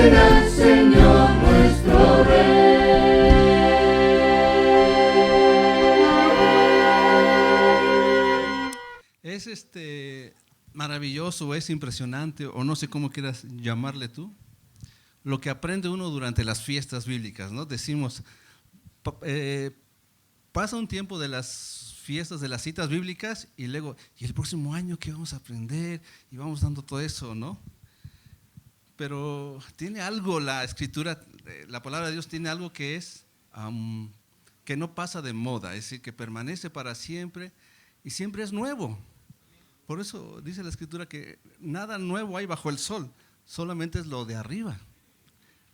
será el Señor nuestro Rey. Es maravilloso, es impresionante, o no sé cómo quieras llamarle tú, lo que aprende uno durante las fiestas bíblicas, ¿no? Decimos, pasa un tiempo de las fiestas, de las citas bíblicas, y luego, ¿y el próximo año qué vamos a aprender? Y vamos dando todo eso, ¿no? Pero tiene algo la escritura, la palabra de Dios tiene algo que es, que no pasa de moda, es decir, que permanece para siempre y siempre es nuevo. Por eso dice la escritura que nada nuevo hay bajo el sol, solamente es lo de arriba,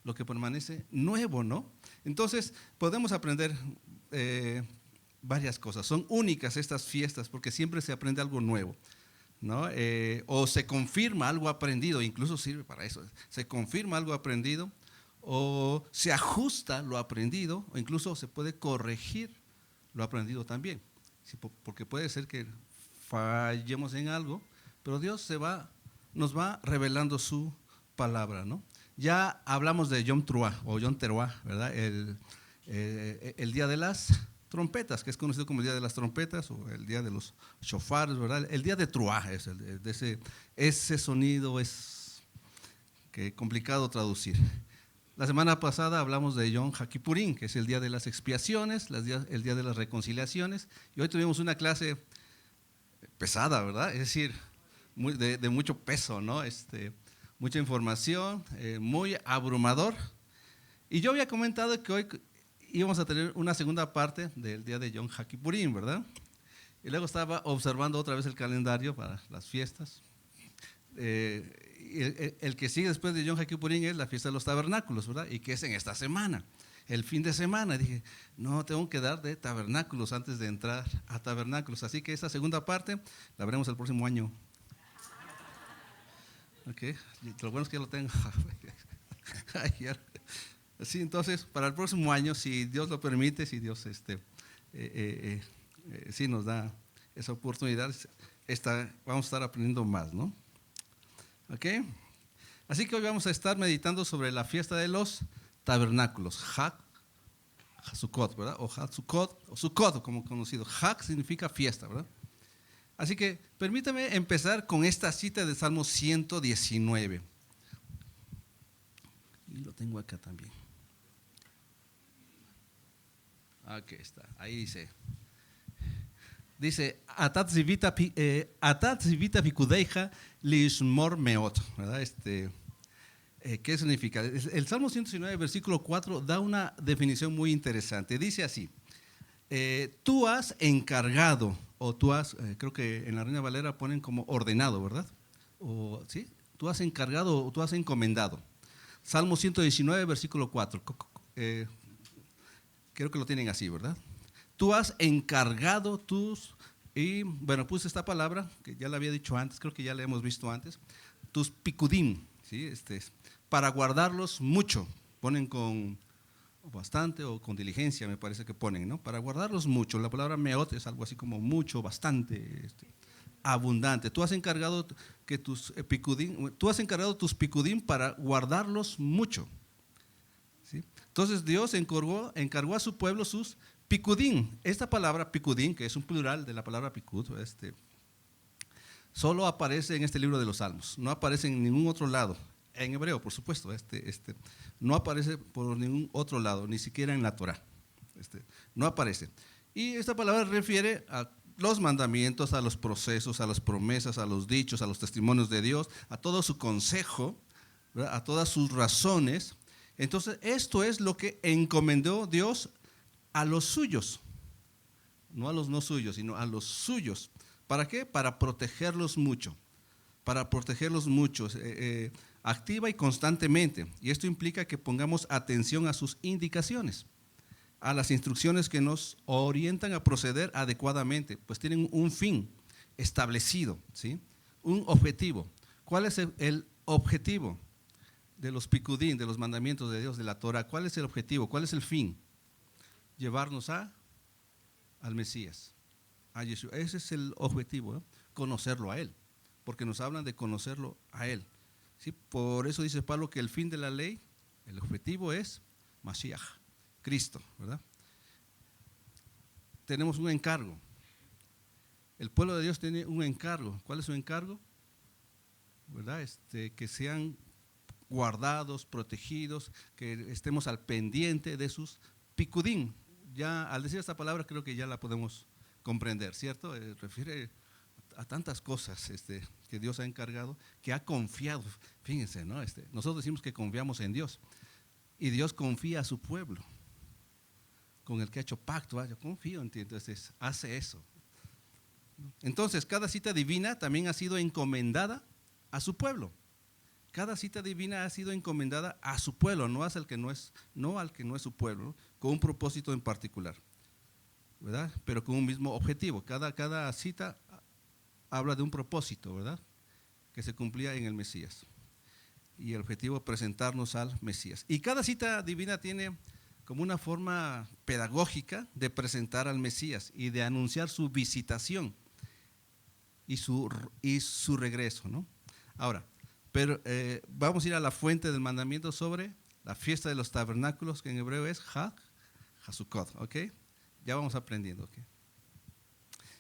lo que permanece nuevo, ¿no? Entonces podemos aprender varias cosas. Son únicas estas fiestas porque siempre se aprende algo nuevo, ¿no? O se confirma algo aprendido, incluso sirve para eso. Se confirma algo aprendido, o se ajusta lo aprendido, o incluso se puede corregir lo aprendido también. Sí, porque puede ser que fallemos en algo, pero Dios nos va revelando su palabra, ¿no? Ya hablamos de Yom Teruah o Yom Teruah, ¿verdad? El día de las trompetas, que es conocido como el día de las trompetas o el día de los shofares, ¿verdad? El día de Teruah es ese sonido es complicado traducir. La semana pasada hablamos de Yom HaKippurim, que es el día de las expiaciones, el día de las reconciliaciones, y hoy tuvimos una clase pesada, ¿verdad? Es decir, de mucho peso, ¿no? Mucha información, muy abrumador. Y yo había comentado que hoy íbamos a tener una segunda parte del día de Yom HaKippurim, ¿verdad? Y luego estaba observando otra vez el calendario para las fiestas. El que sigue después de Yom HaKippurim es la fiesta de los tabernáculos, ¿verdad? Y que es en esta semana, el fin de semana. Y dije, no, tengo que dar de tabernáculos antes de entrar a tabernáculos. Así que esta segunda parte la veremos el próximo año. Ok, lo bueno es que ya lo tengo. Sí, entonces, para el próximo año, si Dios lo permite, si Dios sí nos da esa oportunidad, vamos a estar aprendiendo más, ¿no? Ok, así que hoy vamos a estar meditando sobre la fiesta de los tabernáculos, Sukkot, ¿verdad? O Sukkot, como conocido. Hak significa fiesta, ¿verdad? Así que permítame empezar con esta cita de Salmo 119. Y lo tengo acá también. Aquí está, ahí dice, Atat zivita pikudeja lishmor meot, ¿verdad? ¿Qué significa? El Salmo 119, versículo 4, da una definición muy interesante. Dice así, tú has encargado, o tú has, creo que en la Reina Valera ponen como ordenado, ¿verdad? O, ¿sí? Tú has encargado o tú has encomendado. Salmo 119, versículo 4. Creo que lo tienen así, ¿verdad? Tú has encargado y bueno, puse esta palabra, que ya la había dicho antes, creo que ya la hemos visto antes, tus pikudim, ¿sí? Para guardarlos mucho, ponen con bastante o con diligencia, me parece que ponen, ¿no? Para guardarlos mucho, la palabra meot es algo así como mucho, bastante, abundante. Tú has encargado tus pikudim para guardarlos mucho, ¿sí? Entonces Dios encargó a su pueblo sus pikudim. Esta palabra pikudim, que es un plural de la palabra pikud, solo aparece en este libro de los Salmos, no aparece en ningún otro lado. En hebreo, por supuesto, no aparece por ningún otro lado, ni siquiera en la Torah. No aparece. Y esta palabra refiere a los mandamientos, a los procesos, a las promesas, a los dichos, a los testimonios de Dios, a todo su consejo, ¿verdad? A todas sus razones. Entonces, esto es lo que encomendó Dios a los suyos, no a los no suyos, sino a los suyos. ¿Para qué? Para protegerlos mucho, activa y constantemente. Y esto implica que pongamos atención a sus indicaciones, a las instrucciones que nos orientan a proceder adecuadamente, pues tienen un fin establecido, ¿sí? Un objetivo. ¿Cuál es el objetivo de los pikudim, de los mandamientos de Dios, de la Torah? ¿Cuál es el objetivo? ¿Cuál es el fin? Llevarnos al Mesías, a Yeshua. Ese es el objetivo, ¿no? Conocerlo a Él, porque nos hablan de conocerlo a Él. ¿sí? Por eso dice Pablo que el fin de la ley, el objetivo es Mashiach, Cristo, ¿verdad? Tenemos un encargo. El pueblo de Dios tiene un encargo. ¿Cuál es su encargo? ¿Verdad? Que sean guardados, protegidos, que estemos al pendiente de sus picudín. Ya al decir esta palabra creo que ya la podemos comprender, ¿cierto? Refiere a tantas cosas que Dios ha encargado, que ha confiado. Fíjense, ¿no? Nosotros decimos que confiamos en Dios y Dios confía a su pueblo, con el que ha hecho pacto. Yo confío en ti, entonces hace eso. Entonces, cada cita divina también ha sido encomendada a su pueblo. Cada cita divina ha sido encomendada a su pueblo, no al que no es su pueblo, ¿no? Con un propósito en particular, ¿verdad? Pero con un mismo objetivo. Cada cita habla de un propósito, ¿verdad? Que se cumplía en el Mesías. Y el objetivo es presentarnos al Mesías. Y cada cita divina tiene como una forma pedagógica de presentar al Mesías y de anunciar su visitación y su regreso, ¿no? Ahora, pero vamos a ir a la fuente del mandamiento sobre la fiesta de los tabernáculos, que en hebreo es Hasukot, ¿ok? Ya vamos aprendiendo, ¿ok?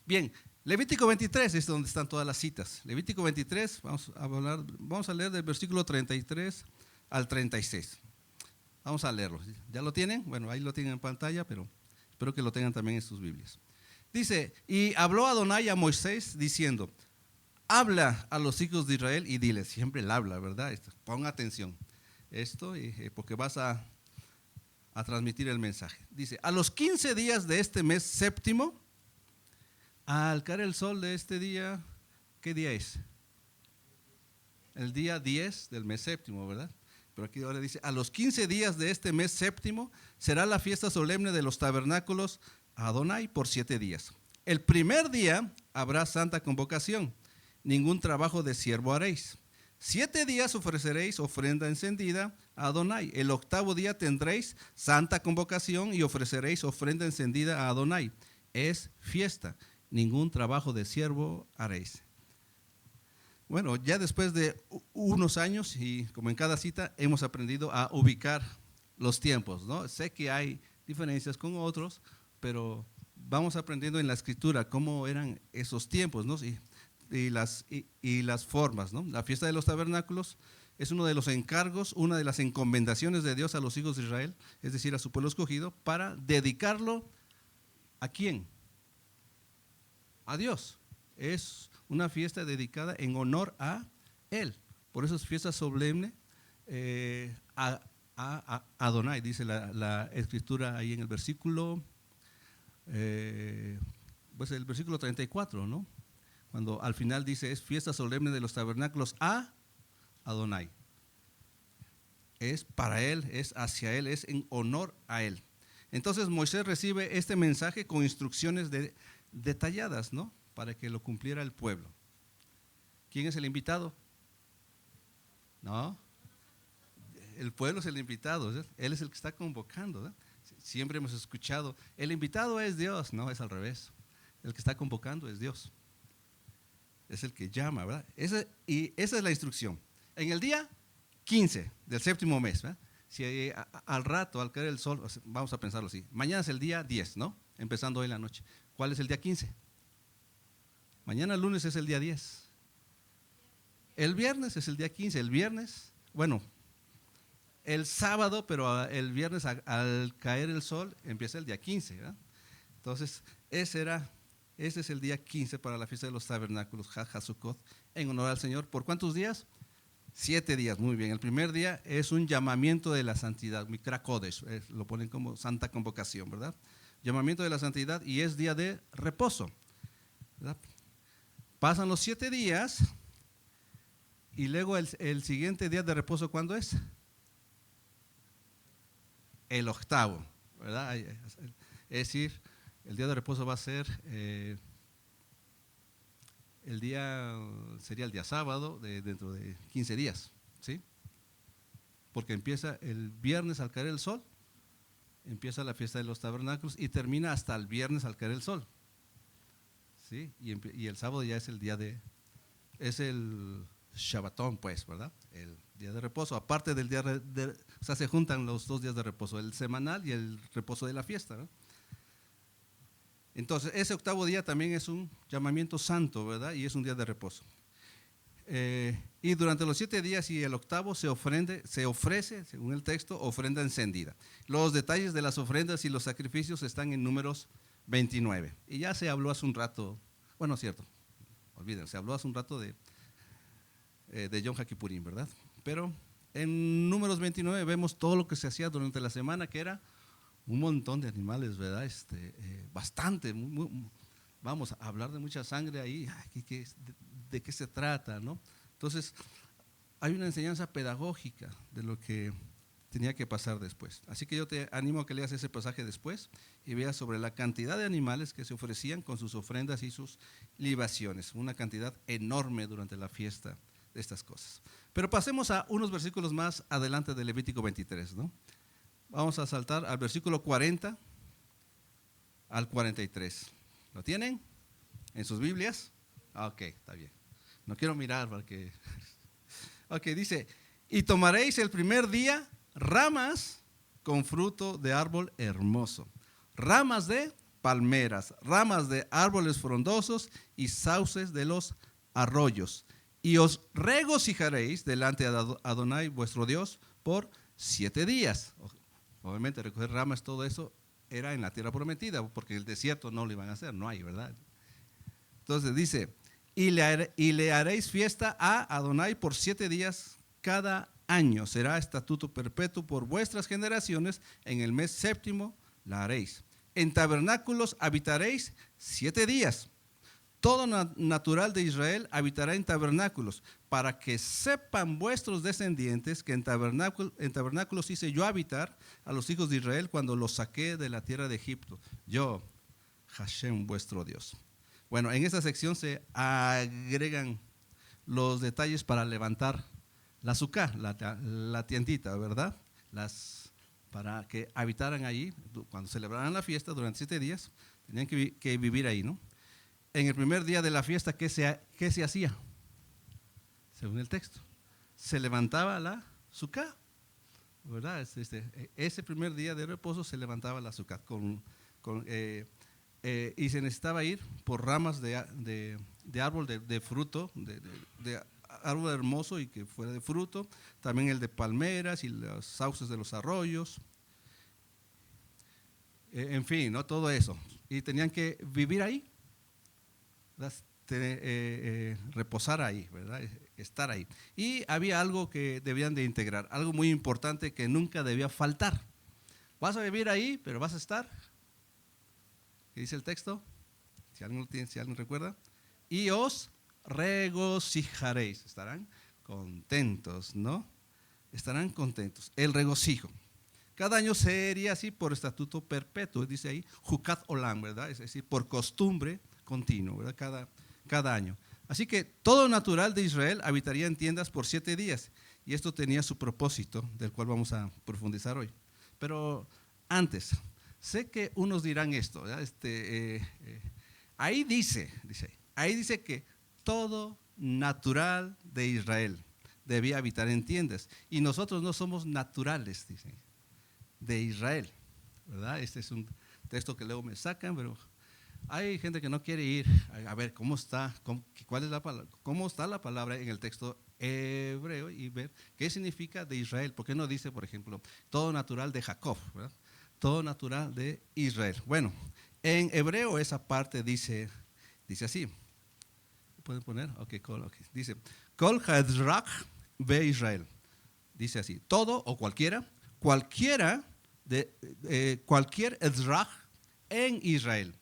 Bien, Levítico 23 es donde están todas las citas. Levítico 23, vamos a leer del versículo 33 al 36. Vamos a leerlo. ¿Ya lo tienen? Bueno, ahí lo tienen en pantalla, pero espero que lo tengan también en sus Biblias. Dice, y habló Adonai a Moisés diciendo, habla a los hijos de Israel y diles, siempre él habla, ¿verdad? Pon atención, porque vas a transmitir el mensaje. Dice, a los 15 días de este mes séptimo, al caer el sol de este día, ¿qué día es? El día 10 del mes séptimo, ¿verdad? Pero aquí ahora dice, a los 15 días de este mes séptimo será la fiesta solemne de los tabernáculos a Adonai por 7 días. El primer día habrá santa convocación, ningún trabajo de siervo haréis. 7 días ofreceréis ofrenda encendida a Adonai. El octavo día tendréis santa convocación y ofreceréis ofrenda encendida a Adonai. Es fiesta, ningún trabajo de siervo haréis. Bueno, ya después de unos años y como en cada cita hemos aprendido a ubicar los tiempos, ¿no? Sé que hay diferencias con otros, pero vamos aprendiendo en la escritura cómo eran esos tiempos, ¿no? Y las formas, ¿no? La fiesta de los tabernáculos es uno de los encargos, una de las encomendaciones de Dios a los hijos de Israel, es decir, a su pueblo escogido, para dedicarlo ¿a quién? A Dios. Es una fiesta dedicada en honor a Él. Por eso es fiesta solemne a Adonai, dice la escritura ahí en el versículo, pues el versículo 34, ¿no? Cuando al final dice, es fiesta solemne de los tabernáculos a Adonai. Es para Él, es hacia Él, es en honor a Él. Entonces Moisés recibe este mensaje con instrucciones detalladas, ¿no? Para que lo cumpliera el pueblo. ¿Quién es el invitado? No, el pueblo es el invitado, ¿sí? Él es el que está convocando, ¿sí? Siempre hemos escuchado, el invitado es Dios, no, es al revés. El que está convocando es Dios. Es el que llama, ¿verdad? Y esa es la instrucción. En el día 15 del séptimo mes, ¿verdad? Si al rato, al caer el sol, vamos a pensarlo así, mañana es el día 10, ¿no? Empezando hoy en la noche. ¿Cuál es el día 15? Mañana lunes es el día 10. El viernes es el día 15. El viernes, bueno, el sábado, pero el viernes al caer el sol empieza el día 15, ¿verdad? Entonces, ese es el día 15 para la fiesta de los tabernáculos, Hasukot, en honor al Señor. ¿Por cuántos días? 7 días, muy bien. El primer día es un llamamiento de la santidad, Mikra Kodesh, lo ponen como santa convocación, ¿verdad? Llamamiento de la santidad y es día de reposo, ¿verdad? Pasan los 7 días y luego el siguiente día de reposo, ¿cuándo es? El octavo, ¿verdad? Es decir, el día de reposo va a ser, sería el día sábado dentro de 15 días, ¿sí? Porque empieza el viernes al caer el sol, empieza la fiesta de los tabernáculos y termina hasta el viernes al caer el sol. ¿Sí? Y el sábado ya es el día es el Shabbatón, pues, ¿verdad? El día de reposo, aparte del día o sea, se juntan los 2 días de reposo, el semanal y el reposo de la fiesta, ¿no? Entonces, ese octavo día también es un llamamiento santo, ¿verdad? Y es un día de reposo. Y durante los 7 días y el octavo se ofrece, según el texto, ofrenda encendida. Los detalles de las ofrendas y los sacrificios están en Números 29. Y ya se habló hace un rato, bueno, es cierto, olviden, se habló hace un rato de Yom HaKippurim, ¿verdad? Pero en Números 29 vemos todo lo que se hacía durante la semana, que era un montón de animales, ¿verdad? Bastante, vamos a hablar de mucha sangre ahí, ¿de qué se trata, no? Entonces, hay una enseñanza pedagógica de lo que tenía que pasar después. Así que yo te animo a que leas ese pasaje después y veas sobre la cantidad de animales que se ofrecían con sus ofrendas y sus libaciones, una cantidad enorme durante la fiesta de estas cosas. Pero pasemos a unos versículos más adelante de Levítico 23, ¿no? Vamos a saltar al versículo 40 al 43. ¿Lo tienen en sus Biblias? Ok, está bien. No quiero mirar porque… Ok, dice, y tomaréis el primer día ramas con fruto de árbol hermoso, ramas de palmeras, ramas de árboles frondosos y sauces de los arroyos. Y os regocijaréis delante de Adonai vuestro Dios por 7 días. Obviamente recoger ramas, todo eso era en la tierra prometida, porque en el desierto no lo iban a hacer, no hay, ¿verdad? Entonces dice, y le haréis fiesta a Adonai por 7 días cada año. Será estatuto perpetuo por vuestras generaciones. En el mes séptimo la haréis. En tabernáculos habitaréis 7 días. Todo natural de Israel habitará en tabernáculos, para que sepan vuestros descendientes que en tabernáculos hice yo habitar a los hijos de Israel cuando los saqué de la tierra de Egipto. Yo, Hashem, vuestro Dios. Bueno, en esta sección se agregan los detalles para levantar la sucá, la tiendita, ¿verdad? Para que habitaran allí, cuando celebraran la fiesta durante 7 días, tenían que vivir ahí, ¿no? En el primer día de la fiesta, ¿qué se hacía? Según el texto, se levantaba la sucá, ¿verdad? Ese primer día de reposo se levantaba la sucá y se necesitaba ir por ramas de árbol de fruto, de árbol hermoso y que fuera de fruto, también el de palmeras y los sauces de los arroyos, en fin, ¿no? Todo eso. Y tenían que vivir ahí, reposar ahí, ¿verdad? Estar ahí. Y había algo que debían de integrar, algo muy importante que nunca debía faltar. Vas a vivir ahí, pero vas a estar, ¿qué dice el texto? Si alguien recuerda, y os regocijaréis, estarán contentos, ¿no? Estarán contentos, el regocijo. Cada año sería así por estatuto perpetuo, dice ahí, Jucat Olam, ¿verdad? Es decir, por costumbre continuo, ¿verdad? Cada año. Así que todo natural de Israel habitaría en tiendas por 7 días, y esto tenía su propósito, del cual vamos a profundizar hoy. Pero antes, sé que unos dirán esto, ¿verdad? Ahí dice que todo natural de Israel debía habitar en tiendas, y nosotros no somos naturales, dice, de Israel, ¿verdad? Este es un texto que luego me sacan, pero hay gente que no quiere ir a ver cómo está, cuál es la palabra, cómo está la palabra en el texto hebreo y ver qué significa de Israel. ¿Por qué no dice, por ejemplo, todo natural de Jacob, ¿verdad? Todo natural de Israel. Bueno, en hebreo esa parte dice así. ¿Pueden poner? Okay. Dice, Kol Hadrach be Israel. Dice así, todo o cualquier Ezrach en Israel.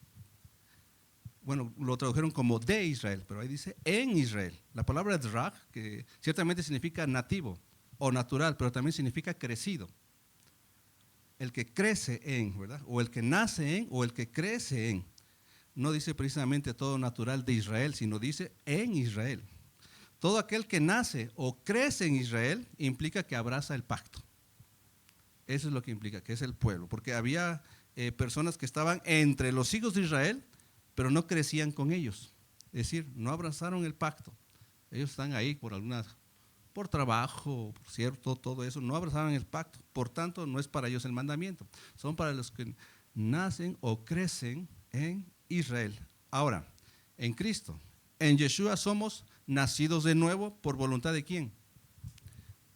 Bueno, lo tradujeron como de Israel, pero ahí dice en Israel. La palabra Ezrach, que ciertamente significa nativo o natural, pero también significa crecido. El que crece en, ¿verdad? O el que nace en, o el que crece en. No dice precisamente todo natural de Israel, sino dice en Israel. Todo aquel que nace o crece en Israel implica que abraza el pacto. Eso es lo que implica, que es el pueblo. Porque había personas que estaban entre los hijos de Israel, pero no crecían con ellos. Es decir, no abrazaron el pacto. Ellos están ahí por trabajo, por cierto, todo eso. No abrazaban el pacto. Por tanto, no es para ellos el mandamiento. Son para los que nacen o crecen en Israel. Ahora, en Cristo, en Yeshua somos nacidos de nuevo por voluntad de ¿quién?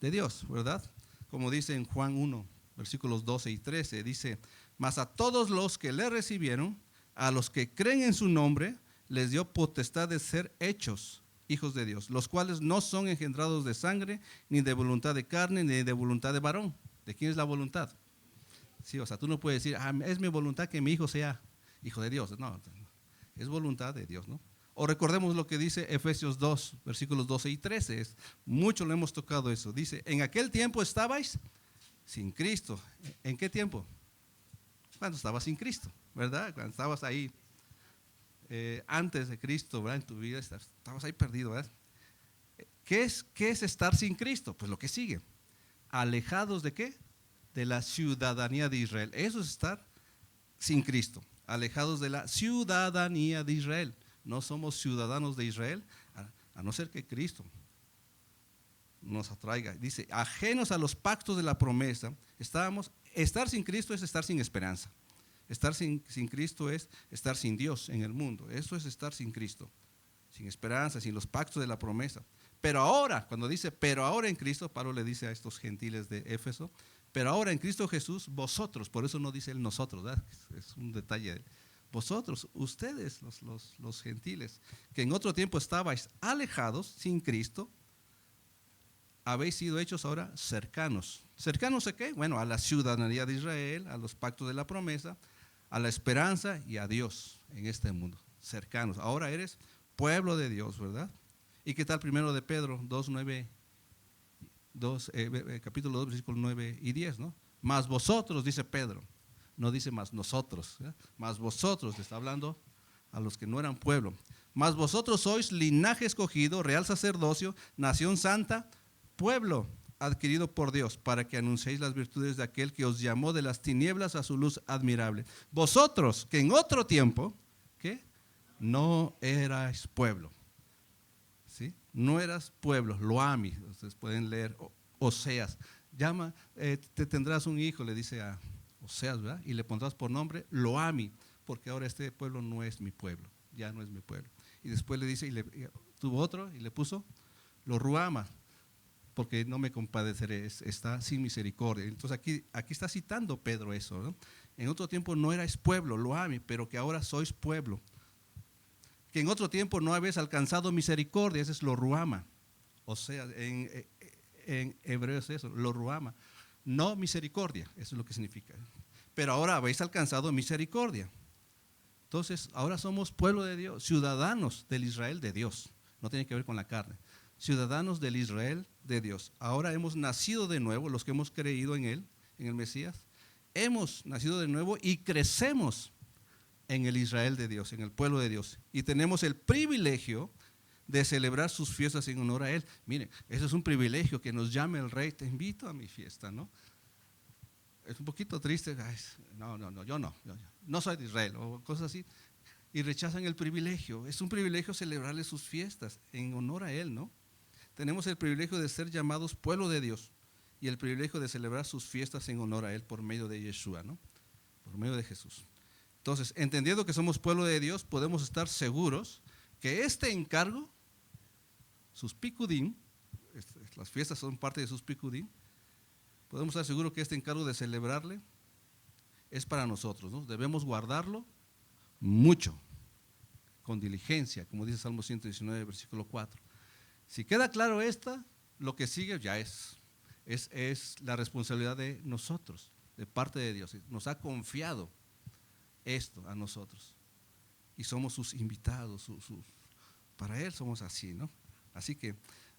De Dios, ¿verdad? Como dice en Juan 1, versículos 12 y 13, dice: mas a todos los que le recibieron, a los que creen en su nombre, les dio potestad de ser hechos hijos de Dios, los cuales no son engendrados de sangre, ni de voluntad de carne, ni de voluntad de varón. ¿De quién es la voluntad? Sí, o sea, tú no puedes decir, es mi voluntad que mi hijo sea hijo de Dios. No, es voluntad de Dios, ¿no? O recordemos lo que dice Efesios 2, versículos 12 y 13. Mucho lo hemos tocado eso. Dice, en aquel tiempo estabais sin Cristo. ¿En qué tiempo? Cuando estabas sin Cristo, ¿verdad? Cuando estabas ahí antes de Cristo, ¿verdad? En tu vida estabas ahí perdido, ¿verdad? ¿Qué es estar sin Cristo? Pues lo que sigue. ¿Alejados de qué? De la ciudadanía de Israel. Eso es estar sin Cristo. Alejados de la ciudadanía de Israel. No somos ciudadanos de Israel, a no ser que Cristo nos atraiga. Dice, ajenos a los pactos de la promesa. Estar sin Cristo es estar sin esperanza. Estar sin Cristo es estar sin Dios en el mundo. Eso es estar sin Cristo, sin esperanza, sin los pactos de la promesa. Pero ahora, cuando dice, pero ahora en Cristo, Pablo le dice a estos gentiles de Éfeso, pero ahora en Cristo Jesús, vosotros, por eso no dice él nosotros, ¿verdad? Es un detalle. Vosotros, ustedes, los gentiles, que en otro tiempo estabais alejados, sin Cristo, habéis sido hechos ahora cercanos. ¿Cercanos a qué? Bueno, a la ciudadanía de Israel, a los pactos de la promesa, a la esperanza y a Dios en este mundo. Cercanos. Ahora eres pueblo de Dios, ¿verdad? ¿Y qué tal primero de Pedro 2:9, capítulo 2, versículos 9 y 10, ¿no? Mas vosotros, dice Pedro, no dice más nosotros, ¿eh? Mas vosotros, está hablando a los que no eran pueblo. Mas vosotros sois linaje escogido, real sacerdocio, nación santa, pueblo adquirido por Dios, para que anunciéis las virtudes de aquel que os llamó de las tinieblas a su luz admirable. Vosotros, que en otro tiempo, ¿qué? No erais pueblo. ¿Sí? No eras pueblo, Loami. Ustedes pueden leer Oseas. Te tendrás un hijo, le dice a Oseas, ¿verdad? Y le pondrás por nombre Loami, porque ahora este pueblo no es mi pueblo, ya no es mi pueblo. Y después le dice, tuvo otro y le puso Lo Ruama, porque no me compadeceré, está sin misericordia. Entonces aquí está citando Pedro eso, ¿no? En otro tiempo no erais pueblo, Loami, pero que ahora sois pueblo. Que en otro tiempo no habéis alcanzado misericordia, ese es Lo Ruama. O sea, en hebreo es eso, Lo Ruama. No misericordia, eso es lo que significa. Pero ahora habéis alcanzado misericordia. Entonces, ahora somos pueblo de Dios, ciudadanos del Israel de Dios. No tiene que ver con la carne. Ciudadanos del Israel de Dios. Ahora hemos nacido de nuevo, los que hemos creído en Él, en el Mesías. Hemos nacido de nuevo y crecemos en el Israel de Dios, en el pueblo de Dios. Y tenemos el privilegio de celebrar sus fiestas en honor a Él. Miren, eso es un privilegio, que nos llame el Rey, te invito a mi fiesta, ¿no? Es un poquito triste, yo no soy de Israel, o cosas así. Y rechazan el privilegio. Es un privilegio celebrarle sus fiestas en honor a Él, ¿no? Tenemos el privilegio de ser llamados pueblo de Dios y el privilegio de celebrar sus fiestas en honor a Él por medio de Yeshua, ¿no? Por medio de Jesús. Entonces, entendiendo que somos pueblo de Dios, podemos estar seguros que este encargo, sus picudín, las fiestas son parte de sus picudín, podemos estar seguros que este encargo de celebrarle es para nosotros, ¿no? Debemos guardarlo mucho, con diligencia, como dice Salmo 119, versículo 4. Si queda claro lo que sigue ya es la responsabilidad de nosotros, de parte de Dios. Nos ha confiado esto a nosotros y somos sus invitados, para Él somos así, ¿no? Así que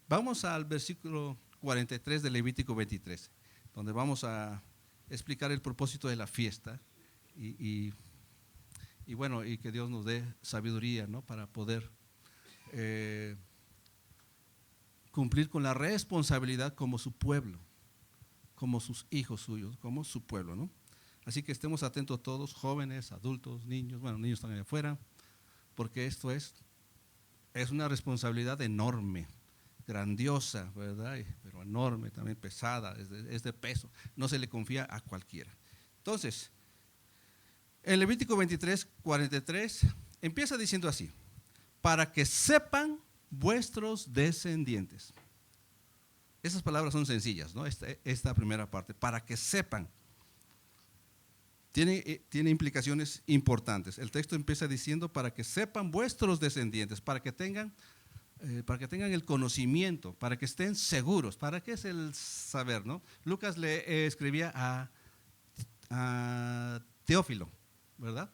vamos al versículo 43 de Levítico 23, donde vamos a explicar el propósito de la fiesta y que Dios nos dé sabiduría, ¿no? Para poder cumplir con la responsabilidad como su pueblo, como sus hijos suyos, como su pueblo, ¿no? Así que estemos atentos todos, jóvenes, adultos, niños, niños están allá afuera, porque esto es una responsabilidad enorme. grandiosa, ¿verdad? Pero enorme, también pesada, es de peso. No se le confía a cualquiera. Entonces, en Levítico 23, 43, empieza diciendo así: para que sepan vuestros descendientes. Esas palabras son sencillas, ¿no? Esta primera parte, para que sepan. Tiene implicaciones importantes. El texto empieza diciendo para que sepan vuestros descendientes, para que tengan el conocimiento, para que estén seguros. ¿Para qué es el saber, no? Lucas le escribía a Teófilo, ¿verdad?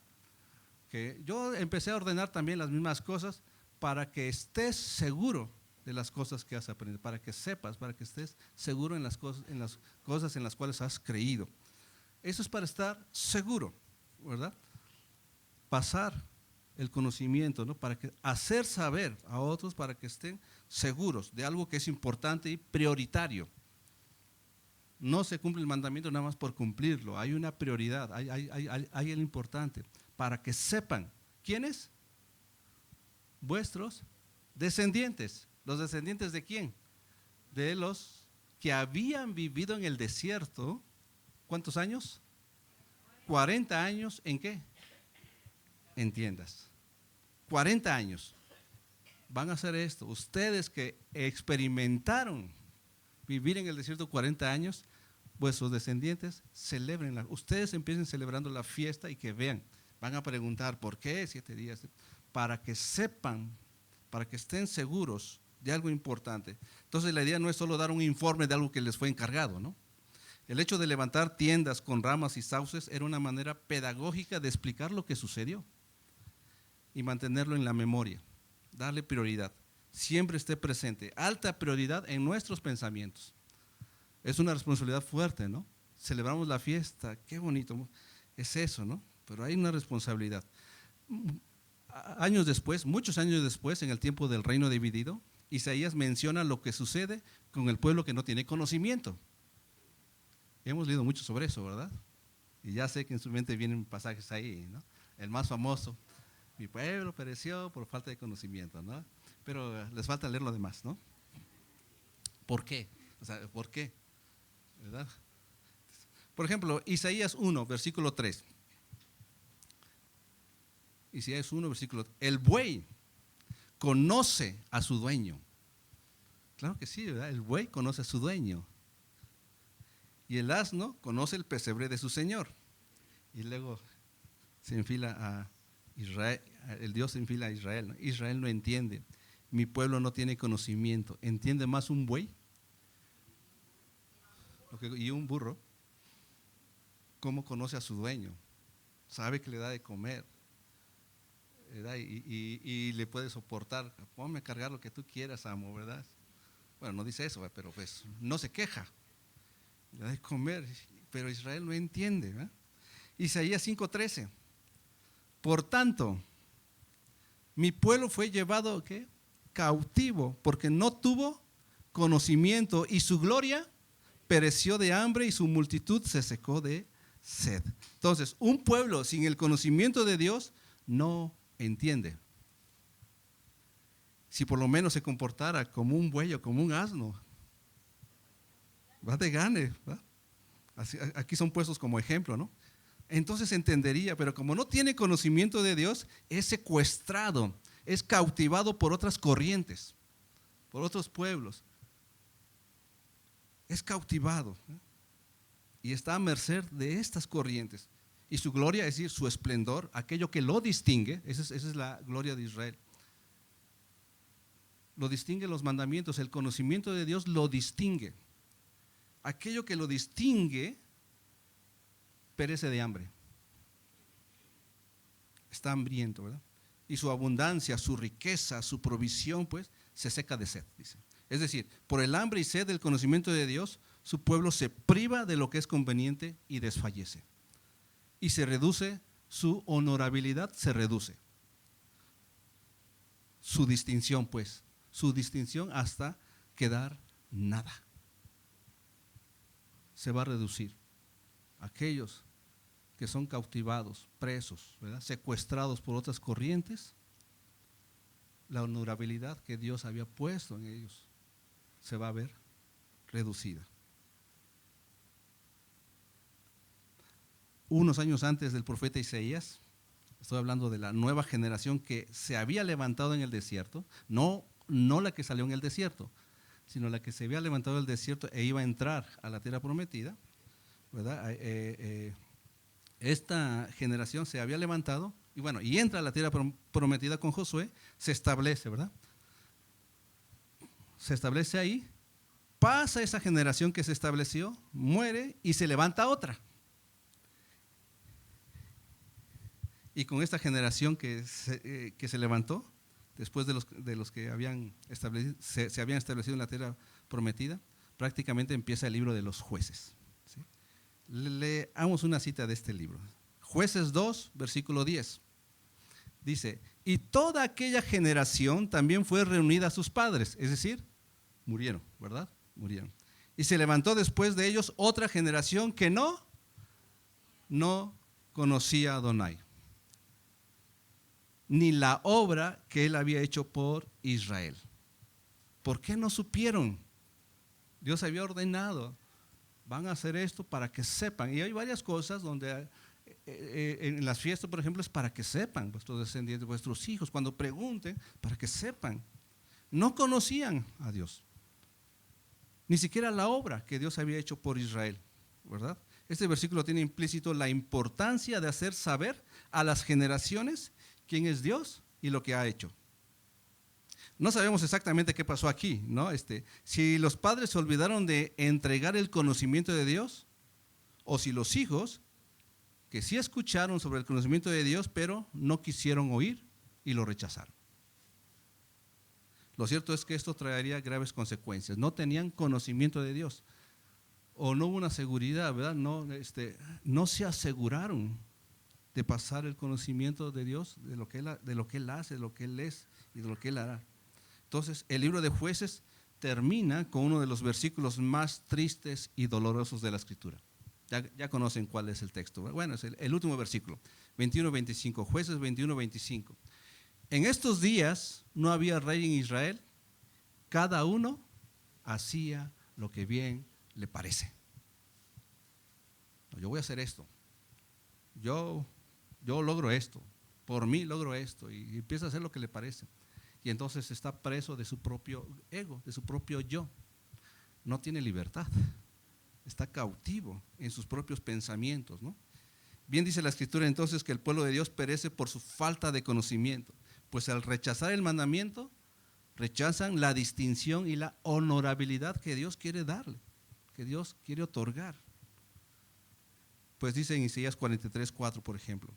Que yo empecé a ordenar también las mismas cosas para que estés seguro de las cosas que has aprendido, para que sepas, para que estés seguro en las cosas en las cuales has creído. Eso es para estar seguro, ¿verdad? Pasar el conocimiento, ¿no? Para hacer saber a otros para que estén seguros de algo que es importante y prioritario. No se cumple el mandamiento nada más por cumplirlo, hay una prioridad, hay el importante, para que sepan. ¿Quiénes? Vuestros descendientes. ¿Los descendientes de quién? De los que habían vivido en el desierto. ¿Cuántos años? 40 años. ¿En qué? En tiendas. 40 años. Van a hacer esto. Ustedes que experimentaron vivir en el desierto 40 años, vuestros descendientes celebren. Ustedes empiecen celebrando la fiesta y que vean. Van a preguntar, ¿por qué 7 días? Para que sepan, para que estén seguros de algo importante. Entonces la idea no es solo dar un informe de algo que les fue encargado, ¿no? El hecho de levantar tiendas con ramas y sauces era una manera pedagógica de explicar lo que sucedió y mantenerlo en la memoria, darle prioridad, siempre esté presente, alta prioridad en nuestros pensamientos. Es una responsabilidad fuerte, ¿no? Celebramos la fiesta, qué bonito, es eso, ¿no? Pero hay una responsabilidad. Años después, muchos años después, en el tiempo del reino dividido, Isaías menciona lo que sucede con el pueblo que no tiene conocimiento. Hemos leído mucho sobre eso, ¿verdad? Y ya sé que en su mente vienen pasajes ahí, ¿no? El más famoso, mi pueblo pereció por falta de conocimiento, ¿no? Pero les falta leer lo demás, ¿no? ¿Por qué? O sea, ¿por qué? ¿Verdad? Por ejemplo, Isaías 1, versículo 3. Isaías 1, versículo 3. El buey conoce a su dueño. Claro que sí, ¿verdad? El buey conoce a su dueño. Y el asno conoce el pesebre de su señor. Y luego se enfila a Israel, el Dios se enfila a Israel, ¿no? Israel no entiende. Mi pueblo no tiene conocimiento. ¿Entiende más un buey? Y un burro. ¿Cómo conoce a su dueño? Sabe que le da de comer, ¿verdad? Y le puede soportar. Ponme a cargar lo que tú quieras, amo, ¿verdad? Bueno, no dice eso, pero pues no se queja. Le da de comer, pero Israel no entiende, ¿verdad? Isaías 5:13. Por tanto, mi pueblo fue llevado, ¿qué? Cautivo, porque no tuvo conocimiento, y su gloria pereció de hambre y su multitud se secó de sed. Entonces, un pueblo sin el conocimiento de Dios no entiende. Si por lo menos se comportara como un buey o como un asno, va de gane, ¿verdad? Aquí son puestos como ejemplo, ¿no? Entonces entendería, pero como no tiene conocimiento de Dios, es secuestrado, es cautivado por otras corrientes, por otros pueblos. Es cautivado, ¿eh? Y está a merced de estas corrientes. Y su gloria, es decir, su esplendor, aquello que lo distingue, esa es la gloria de Israel. Lo distingue los mandamientos, el conocimiento de Dios lo distingue. Aquello que lo distingue perece de hambre. Está hambriento, ¿verdad? Y su abundancia, su riqueza, su provisión, pues, se seca de sed, dice. Es decir, por el hambre y sed del conocimiento de Dios, su pueblo se priva de lo que es conveniente y desfallece. Y se reduce, su honorabilidad se reduce. Su distinción, pues, su distinción hasta quedar nada. Se va a reducir. Aquellos que son cautivados, presos, ¿verdad? Secuestrados por otras corrientes, la honorabilidad que Dios había puesto en ellos se va a ver reducida. Unos años antes del profeta Isaías, estoy hablando de la nueva generación que se había levantado en el desierto, no la que salió en el desierto, sino la que se había levantado en el desierto e iba a entrar a la tierra prometida, ¿verdad? Esta generación se había levantado y entra a la tierra prometida con Josué, se establece, ¿verdad? Se establece ahí, pasa esa generación que se estableció, muere y se levanta otra. Y con esta generación que se levantó, después de los que habían se habían establecido en la tierra prometida, prácticamente empieza el libro de los jueces. ¿Sí? Leamos una cita de este libro. Jueces 2, versículo 10. Dice, y toda aquella generación también fue reunida a sus padres, es decir, murieron, ¿verdad? Murieron. Y se levantó después de ellos otra generación que no conocía a Adonai, ni la obra que él había hecho por Israel. ¿Por qué no supieron? Dios había ordenado, van a hacer esto para que sepan. Y hay varias cosas donde en las fiestas, por ejemplo, es para que sepan vuestros descendientes, vuestros hijos, cuando pregunten, para que sepan. No conocían a Dios, ni siquiera la obra que Dios había hecho por Israel, ¿verdad? Este versículo tiene implícito la importancia de hacer saber a las generaciones quién es Dios y lo que ha hecho. No sabemos exactamente qué pasó aquí, ¿no? Si los padres se olvidaron de entregar el conocimiento de Dios, o si los hijos, que sí escucharon sobre el conocimiento de Dios, pero no quisieron oír y lo rechazaron. Lo cierto es que esto traería graves consecuencias. No tenían conocimiento de Dios, o no hubo una seguridad, ¿verdad? No se aseguraron de pasar el conocimiento de Dios, de lo que Él hace, de lo que Él es y de lo que Él hará. Entonces, el libro de Jueces termina con uno de los versículos más tristes y dolorosos de la Escritura. Ya conocen cuál es el texto. Bueno, es el último versículo, 21-25, Jueces 21-25. En estos días no había rey en Israel, cada uno hacía lo que bien le parece. Yo voy a hacer esto. Yo logro esto, por mí logro esto, y empieza a hacer lo que le parece. Y entonces está preso de su propio ego, de su propio yo. No tiene libertad, está cautivo en sus propios pensamientos, ¿no? Bien dice la Escritura entonces que el pueblo de Dios perece por su falta de conocimiento, pues al rechazar el mandamiento, rechazan la distinción y la honorabilidad que Dios quiere darle, que Dios quiere otorgar. Pues dice en Isaías 43:4, por ejemplo,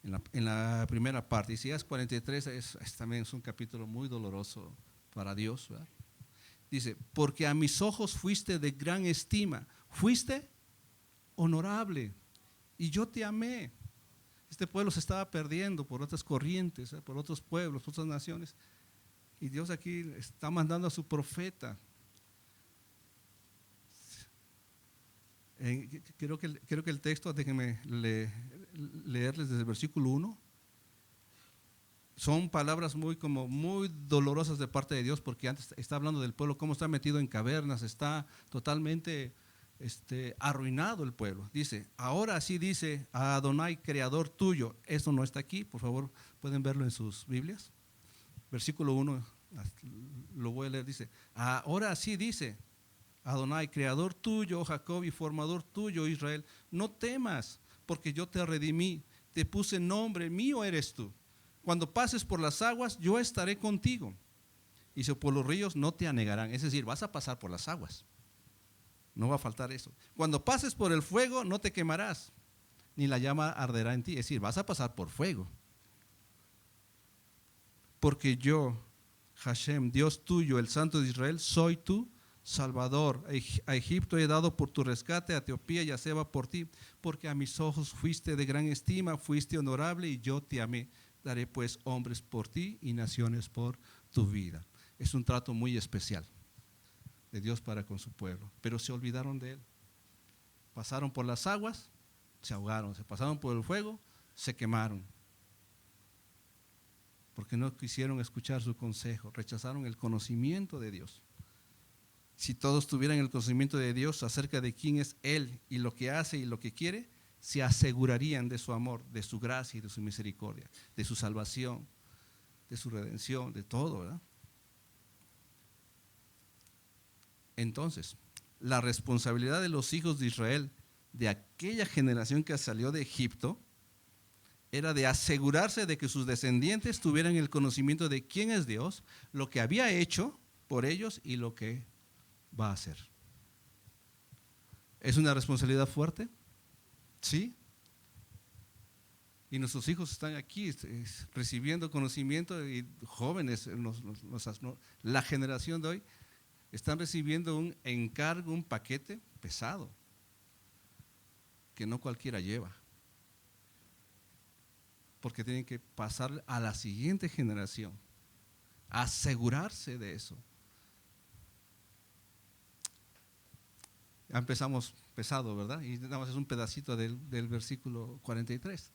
en la primera parte. Isaías 43 también es un capítulo muy doloroso para Dios, ¿verdad? Dice, porque a mis ojos fuiste de gran estima, fuiste honorable y yo te amé. Este pueblo se estaba perdiendo por otras corrientes, por otros pueblos, por otras naciones. Y Dios aquí está mandando a su profeta. Creo que el texto, déjenme leerles desde el versículo 1. Son palabras muy dolorosas de parte de Dios, porque antes está hablando del pueblo, cómo está metido en cavernas, está totalmente arruinado el pueblo. Dice, ahora sí dice a Adonai, creador tuyo. Esto no está aquí, por favor, pueden verlo en sus Biblias. Versículo 1, lo voy a leer, dice, ahora sí dice Adonai, creador tuyo, Jacob, y formador tuyo, Israel, no temas, porque yo te redimí, te puse nombre, mío eres tú. Cuando pases por las aguas, yo estaré contigo. Y si por los ríos, no te anegarán. Es decir, vas a pasar por las aguas. No va a faltar eso. Cuando pases por el fuego, no te quemarás, ni la llama arderá en ti. Es decir, vas a pasar por fuego. Porque yo, Hashem, Dios tuyo, el Santo de Israel, soy tu Salvador. A Egipto he dado por tu rescate, a Etiopía y a Seba por ti, porque a mis ojos fuiste de gran estima, fuiste honorable y yo te amé. Daré pues hombres por ti y naciones por tu vida. Es un trato muy especial de Dios para con su pueblo, pero se olvidaron de Él. Pasaron por las aguas, se ahogaron, se pasaron por el fuego, se quemaron. Porque no quisieron escuchar su consejo, rechazaron el conocimiento de Dios. Si todos tuvieran el conocimiento de Dios acerca de quién es Él y lo que hace y lo que quiere, se asegurarían de su amor, de su gracia y de su misericordia, de su salvación, de su redención, de todo, ¿verdad? Entonces, la responsabilidad de los hijos de Israel, de aquella generación que salió de Egipto, era de asegurarse de que sus descendientes tuvieran el conocimiento de quién es Dios, lo que había hecho por ellos y lo que va a hacer. ¿Es una responsabilidad fuerte? Sí. Y nuestros hijos están aquí recibiendo conocimiento, y jóvenes, la generación de hoy, están recibiendo un encargo, un paquete pesado, que no cualquiera lleva. Porque tienen que pasar a la siguiente generación, asegurarse de eso. Ya empezamos pesado, ¿verdad? Y nada más es un pedacito del versículo 43.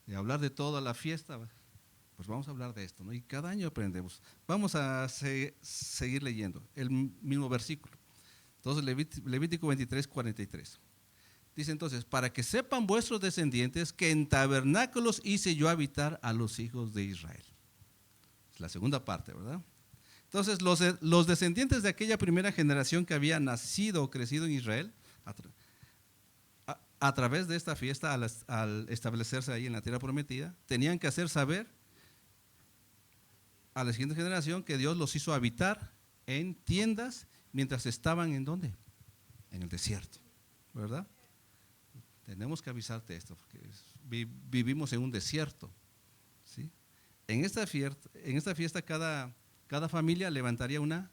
De hablar de toda la fiesta, pues vamos a hablar de esto, ¿no? Y cada año aprendemos. Vamos a seguir leyendo el mismo versículo. Entonces, Levítico 23, 43. Dice entonces, para que sepan vuestros descendientes que en tabernáculos hice yo habitar a los hijos de Israel. Es la segunda parte, ¿verdad? Entonces, los descendientes de aquella primera generación que había nacido o crecido en Israel, a través de esta fiesta, al establecerse ahí en la tierra prometida, tenían que hacer saber a la siguiente generación que Dios los hizo habitar en tiendas mientras estaban ¿en dónde? En el desierto, ¿verdad? Tenemos que avisarte esto, porque vivimos en un desierto, ¿sí? En esta fiesta cada familia levantaría una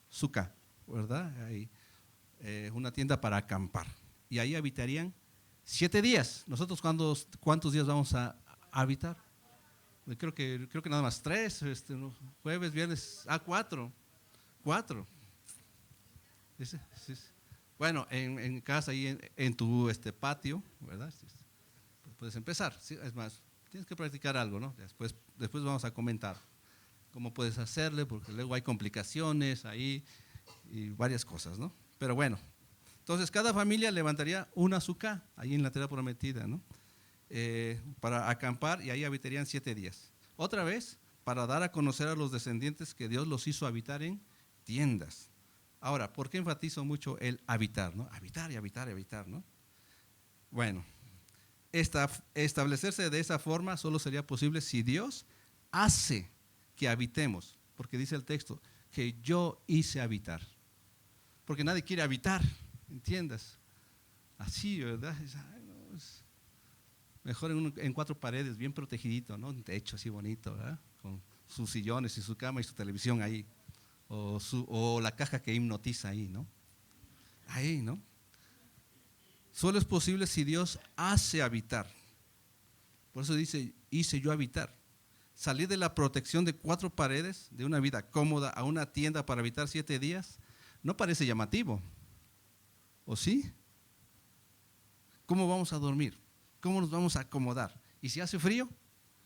suca, ¿verdad? Ahí, una tienda para acampar. Y ahí habitarían 7 días. ¿Nosotros cuántos días vamos a habitar? Creo que nada más 3, jueves, viernes, 4. 4. Sí. Bueno, en casa, ahí en tu patio, ¿verdad? Puedes empezar. ¿Sí? Es más, tienes que practicar algo, ¿no? Después vamos a comentar cómo puedes hacerle, porque luego hay complicaciones ahí y varias cosas, ¿no? Pero bueno, entonces cada familia levantaría una suca ahí en la tierra prometida, ¿no? Para acampar, y ahí habitarían 7 días. Otra vez, para dar a conocer a los descendientes que Dios los hizo habitar en tiendas. Ahora, ¿por qué enfatizo mucho el habitar, ¿no? Habitar y habitar y habitar, ¿no? Bueno, establecerse de esa forma solo sería posible si Dios hace que habitemos, porque dice el texto, que yo hice habitar. Porque nadie quiere habitar, ¿entiendes? Así, ¿verdad? Es mejor en 4 paredes, bien protegidito, ¿no? Un techo así bonito, ¿verdad? Con sus sillones y su cama y su televisión ahí. O la caja que hipnotiza ahí, ¿no? Ahí, ¿no? Solo es posible si Dios hace habitar. Por eso dice, hice yo habitar. Salir de la protección de 4 paredes, de una vida cómoda, a una tienda para habitar 7 días, no parece llamativo. ¿O sí? ¿Cómo vamos a dormir? ¿Cómo nos vamos a acomodar? ¿Y si hace frío?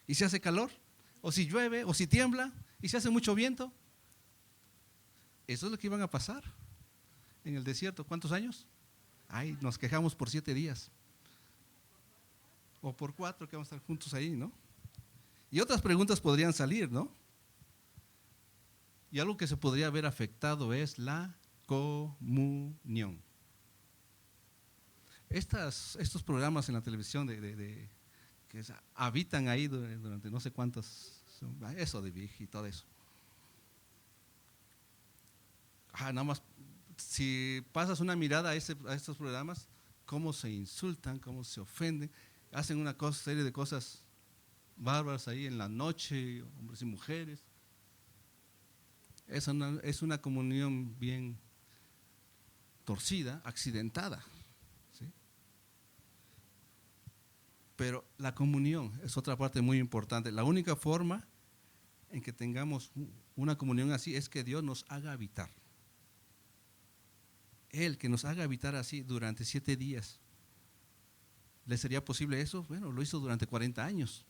¿Y si hace calor? ¿O si llueve? ¿O si tiembla? ¿Y si hace mucho viento? Eso es lo que iban a pasar en el desierto. ¿Cuántos años? Ay, nos quejamos por 7 días. O por 4 que vamos a estar juntos ahí, ¿no? Y otras preguntas podrían salir, ¿no? Y algo que se podría haber afectado es la comunión. Estos programas en la televisión que habitan ahí durante no sé cuántas, eso de Big y todo eso. Nada más, si pasas una mirada a estos programas, cómo se insultan, cómo se ofenden, hacen una serie de cosas bárbaras ahí en la noche, hombres y mujeres. Es una comunión bien torcida, accidentada, ¿sí? Pero la comunión es otra parte muy importante. La única forma en que tengamos una comunión así es que Dios nos haga habitar. Él que nos haga habitar así durante 7 días. ¿Le sería posible eso? Bueno, lo hizo durante 40 años.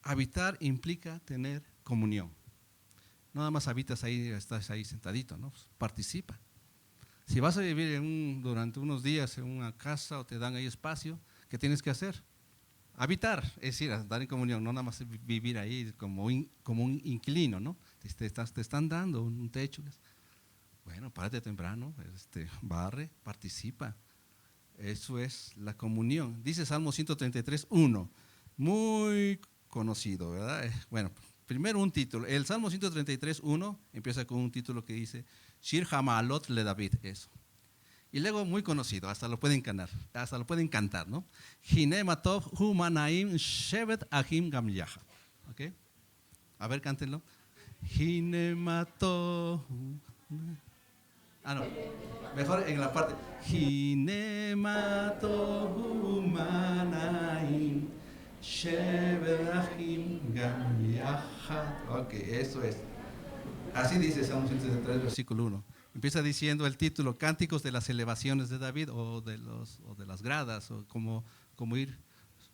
Habitar implica tener comunión. No nada más habitas ahí, estás ahí sentadito, ¿no? Pues participa. Si vas a vivir durante unos días en una casa o te dan ahí espacio, ¿qué tienes que hacer? Habitar, es decir, andar en comunión, no nada más vivir ahí como un inquilino, ¿no? Te están dando un techo. Bueno, párate temprano, barre, participa. Eso es la comunión. Dice Salmo 133:1, muy conocido, ¿verdad? Bueno, primero un título. El Salmo 133:1 empieza con un título que dice Shir Hamalot le David, eso. Y luego muy conocido, hasta lo pueden cantar, ¿no? Hine matov hu manaim shevet ahim gam yachad. ¿Ok? A ver, cántenlo. Hine matov. No. Mejor en la parte. Hine matov hu manaim shevet ahim gam yachad. Ok, eso es. Así dice Salmo 163, versículo 1. Empieza diciendo el título, Cánticos de las elevaciones de David o de las gradas, o como ir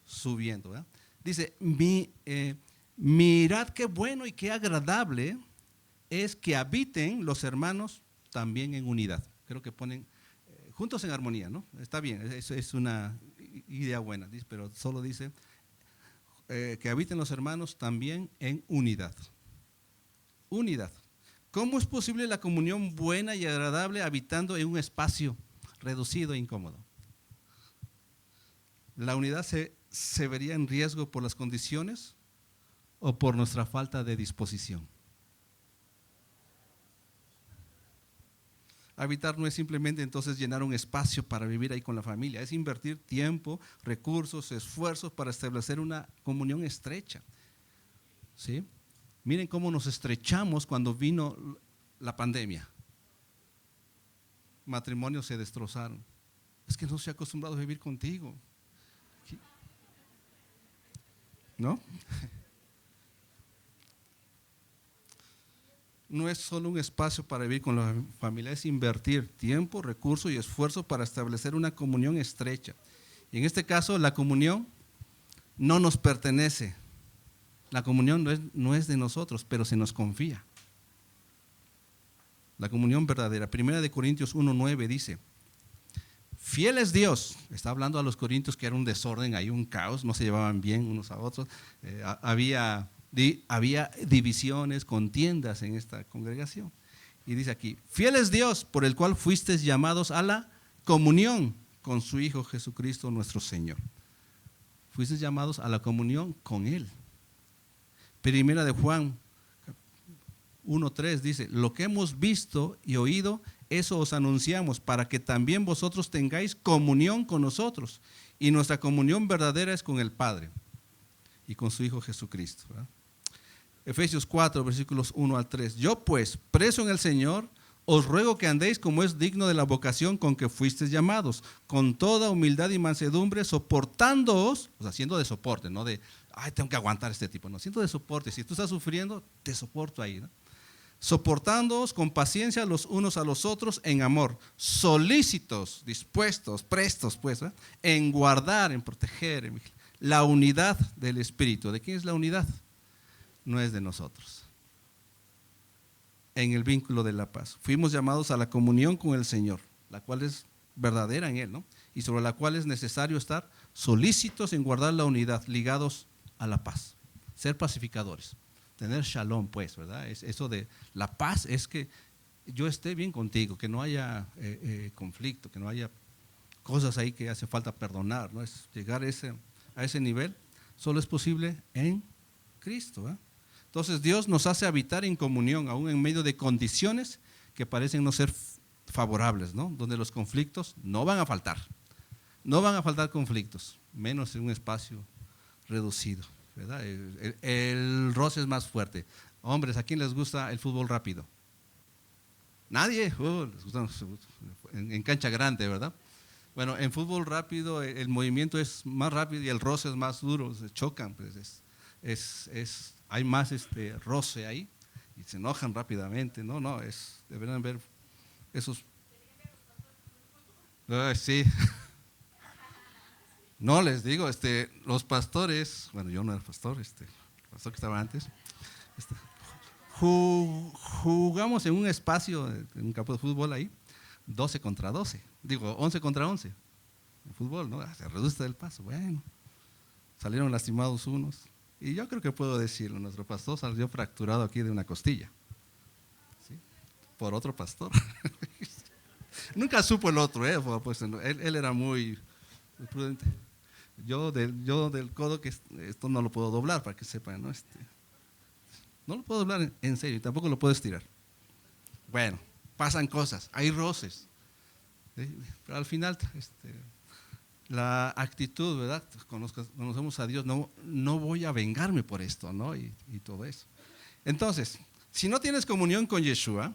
subiendo, ¿verdad? Dice, mirad qué bueno y qué agradable es que habiten los hermanos también en unidad. Creo que ponen juntos en armonía, ¿no? Está bien, eso es una idea buena, pero solo dice que habiten los hermanos también en unidad. Unidad. ¿Cómo es posible la comunión buena y agradable habitando en un espacio reducido e incómodo? ¿La unidad se vería en riesgo por las condiciones o por nuestra falta de disposición? Habitar no es simplemente entonces llenar un espacio para vivir ahí con la familia, es invertir tiempo, recursos, esfuerzos para establecer una comunión estrecha. ¿Sí? Miren cómo nos estrechamos cuando vino la pandemia. Matrimonios se destrozaron. Es que no se ha acostumbrado a vivir contigo. ¿No? No es solo un espacio para vivir con la familia, es invertir tiempo, recursos y esfuerzo para establecer una comunión estrecha. Y en este caso, la comunión no nos pertenece. La comunión no es de nosotros, pero se nos confía. La comunión verdadera. 1 Corintios 1:9 dice, fiel es Dios. Está hablando a los corintios que era un desorden, hay un caos, no se llevaban bien unos a otros. Había divisiones, contiendas en esta congregación. Y dice aquí, fiel es Dios por el cual fuisteis llamados a la comunión con su Hijo Jesucristo nuestro Señor. Fuisteis llamados a la comunión con Él. Primera de Juan 1:3 dice, lo que hemos visto y oído, eso os anunciamos, para que también vosotros tengáis comunión con nosotros. Y nuestra comunión verdadera es con el Padre y con su Hijo Jesucristo, ¿verdad? Efesios 4, versículos 1-3. Yo pues, preso en el Señor, os ruego que andéis como es digno de la vocación con que fuisteis llamados, con toda humildad y mansedumbre, soportándoos, o sea, siendo de soporte, no de, tengo que aguantar este tipo, no, siendo de soporte. Si tú estás sufriendo, te soporto ahí, ¿no? Soportándoos con paciencia los unos a los otros en amor, solícitos, dispuestos, prestos, pues, ¿eh? En guardar, en proteger, la unidad del Espíritu. ¿De quién es la unidad? No es de nosotros. En el vínculo de la paz. Fuimos llamados a la comunión con el Señor, la cual es verdadera en Él, ¿no? Y sobre la cual es necesario estar solícitos en guardar la unidad, ligados a la paz. Ser pacificadores, tener shalom, pues, ¿verdad? Eso de la paz es que yo esté bien contigo, que no haya conflicto, que no haya cosas ahí que hace falta perdonar, ¿no? Es llegar a ese nivel, solo es posible en Cristo, ¿eh? Entonces Dios nos hace habitar en comunión, aún en medio de condiciones que parecen no ser favorables, ¿no? Donde los conflictos no van a faltar. No van a faltar conflictos, menos en un espacio reducido, ¿verdad? El roce es más fuerte. Hombres, ¿a quién les gusta el fútbol rápido? Nadie. Les gusta en cancha grande, ¿verdad? Bueno, en fútbol rápido el movimiento es más rápido y el roce es más duro, se chocan, pues hay más roce ahí y se enojan rápidamente. No, deberían ver esos. Sí. No, les digo, los pastores, bueno, yo no era pastor, el pastor que estaba antes, Jugamos en un espacio, en un campo de fútbol ahí, 12 contra 12, digo 11 contra 11, en fútbol, ¿no? Se reduce el paso, bueno, salieron lastimados unos, y yo creo que puedo decirlo, nuestro pastor salió fracturado aquí de una costilla, ¿sí? Por otro pastor. Nunca supo el otro, pues, él era muy prudente. Yo del codo, que esto no lo puedo doblar, para que sepan, ¿no? No lo puedo doblar en serio, tampoco lo puedo estirar. Bueno, pasan cosas, hay roces. ¿Sí? Pero al final, la actitud, ¿verdad? Conocemos a Dios, no voy a vengarme por esto, ¿no? Y todo eso. Entonces, si no tienes comunión con Yeshua,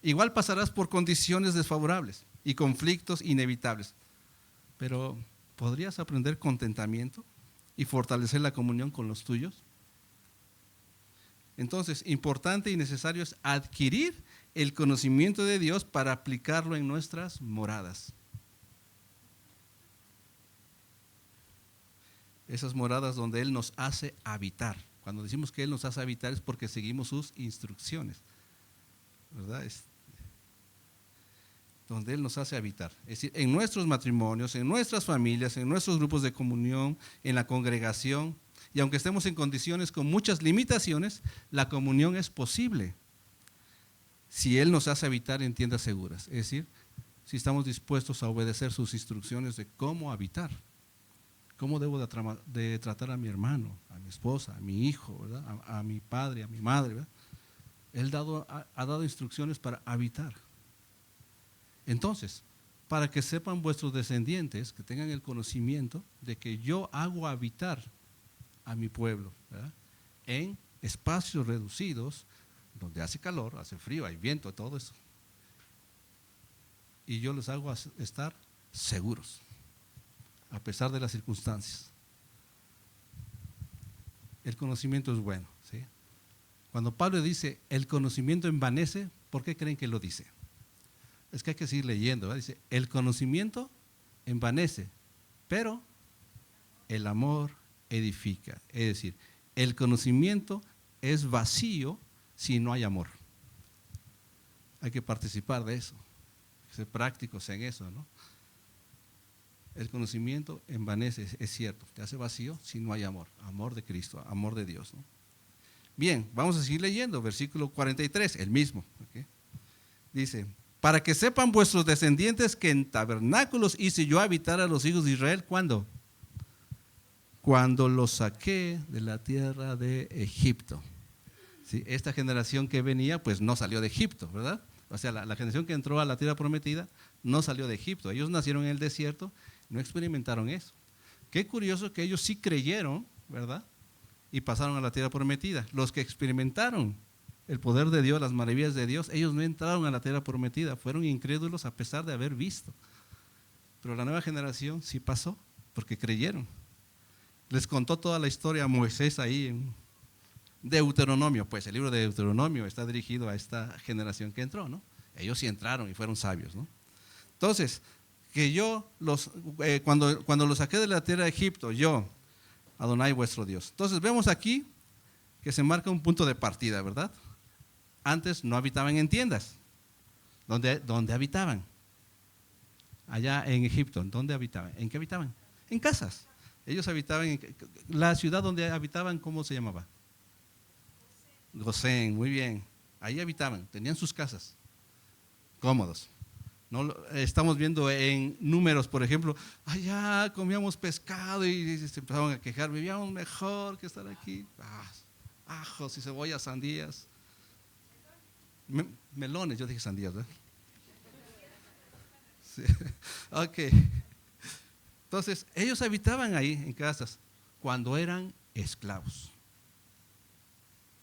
igual pasarás por condiciones desfavorables y conflictos inevitables. Pero, ¿podrías aprender contentamiento y fortalecer la comunión con los tuyos? Entonces, importante y necesario es adquirir el conocimiento de Dios para aplicarlo en nuestras moradas. Esas moradas donde Él nos hace habitar. Cuando decimos que Él nos hace habitar es porque seguimos sus instrucciones, ¿verdad? Donde Él nos hace habitar. Es decir, en nuestros matrimonios, en nuestras familias, en nuestros grupos de comunión, en la congregación. Y aunque estemos en condiciones con muchas limitaciones, la comunión es posible si Él nos hace habitar en tiendas seguras. Es decir, si estamos dispuestos a obedecer sus instrucciones de cómo habitar. ¿Cómo debo de tratar a mi hermano, a mi esposa, a mi hijo, ¿verdad? A mi padre, a mi madre, ¿verdad? Él ha dado instrucciones para habitar. Entonces, para que sepan vuestros descendientes, que tengan el conocimiento de que yo hago habitar a mi pueblo, ¿verdad? En espacios reducidos, donde hace calor, hace frío, hay viento, todo eso. Y yo les hago estar seguros, a pesar de las circunstancias. El conocimiento es bueno, ¿sí? Cuando Pablo dice, el conocimiento envanece, ¿por qué creen que lo dice? Es que hay que seguir leyendo, ¿verdad? Dice, el conocimiento envanece, pero el amor edifica. Es decir, el conocimiento es vacío si no hay amor. Hay que participar de eso, ser prácticos en eso, ¿no? El conocimiento envanece, es cierto, te hace vacío si no hay amor, amor de Cristo, amor de Dios, ¿no? Bien, vamos a seguir leyendo, versículo 43, el mismo, ¿okay? Dice, para que sepan vuestros descendientes que en tabernáculos hice yo habitar a los hijos de Israel, ¿cuándo? Cuando los saqué de la tierra de Egipto. ¿Sí? Esta generación que venía, pues no salió de Egipto, ¿verdad? O sea, la generación que entró a la tierra prometida no salió de Egipto. Ellos nacieron en el desierto, no experimentaron eso. Qué curioso que ellos sí creyeron, ¿verdad? Y pasaron a la tierra prometida. Los que experimentaron el poder de Dios, las maravillas de Dios, ellos no entraron a la tierra prometida, fueron incrédulos a pesar de haber visto. Pero la nueva generación sí pasó, porque creyeron. Les contó toda la historia a Moisés ahí en Deuteronomio, pues el libro de Deuteronomio está dirigido a esta generación que entró, ¿no? Ellos sí entraron y fueron sabios, ¿no? Entonces, que yo cuando los saqué de la tierra de Egipto, yo, Adonai vuestro Dios. Entonces vemos aquí que se marca un punto de partida, ¿verdad? Antes no habitaban en tiendas. ¿Dónde habitaban? Allá en Egipto, ¿dónde habitaban? ¿En qué habitaban? En casas. Ellos habitaban en la ciudad donde habitaban, ¿cómo se llamaba? Gosén, muy bien. Ahí habitaban, tenían sus casas, cómodos. No, estamos viendo en Números, por ejemplo, allá comíamos pescado y se empezaron a quejar, vivíamos mejor que estar aquí. Ajos y cebollas, sandías. Melones, yo dije sandías, ¿verdad? Sí. Ok. Entonces, ellos habitaban ahí en casas cuando eran esclavos.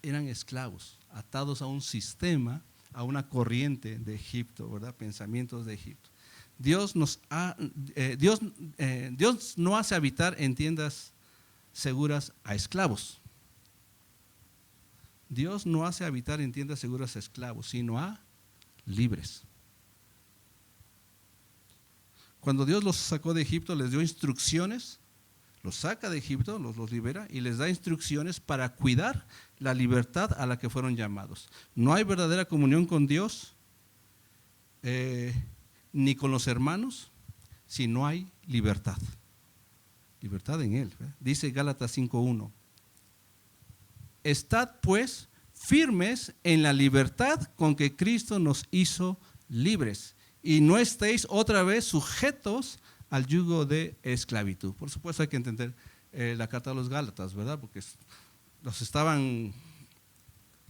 Eran esclavos, atados a un sistema, a una corriente de Egipto, ¿verdad? Pensamientos de Egipto. Dios no hace habitar en tiendas seguras a esclavos. Dios no hace habitar en tiendas seguras a esclavos, sino a libres. Cuando Dios los sacó de Egipto, les dio instrucciones, los saca de Egipto, los libera y les da instrucciones para cuidar la libertad a la que fueron llamados. No hay verdadera comunión con Dios ni con los hermanos si no hay libertad. Libertad en Él. Dice Gálatas 5:1. Estad pues firmes en la libertad con que Cristo nos hizo libres y no estéis otra vez sujetos al yugo de esclavitud. Por supuesto hay que entender la carta de los Gálatas, ¿verdad? Porque los estaban,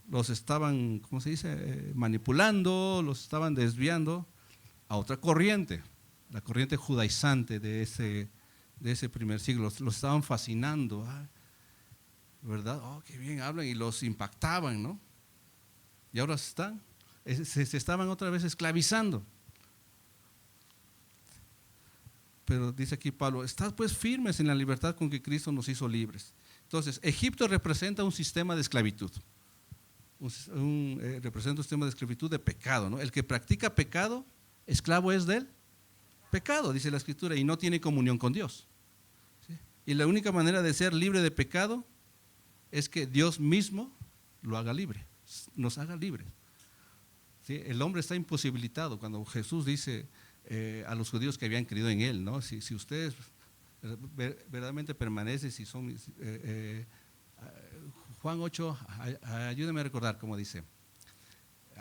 ¿cómo se dice? Manipulando, los estaban desviando a otra corriente, la corriente judaizante de ese primer siglo. Los estaban fascinando, ¿verdad? Oh, qué bien hablan, y los impactaban, ¿no? Y ahora se estaban otra vez esclavizando. Pero dice aquí Pablo, estad pues firmes en la libertad con que Cristo nos hizo libres. Entonces, Egipto representa un sistema de esclavitud. Representa un sistema de esclavitud de pecado, ¿no? El que practica pecado, esclavo es del pecado, dice la Escritura, y no tiene comunión con Dios. ¿Sí? Y la única manera de ser libre de pecado es que Dios mismo lo haga libre, nos haga libres. ¿Sí? El hombre está imposibilitado. Cuando Jesús dice a los judíos que habían creído en Él, ¿no? Si ustedes verdaderamente permanecen, si son… Juan 8, ayúdenme a recordar cómo dice.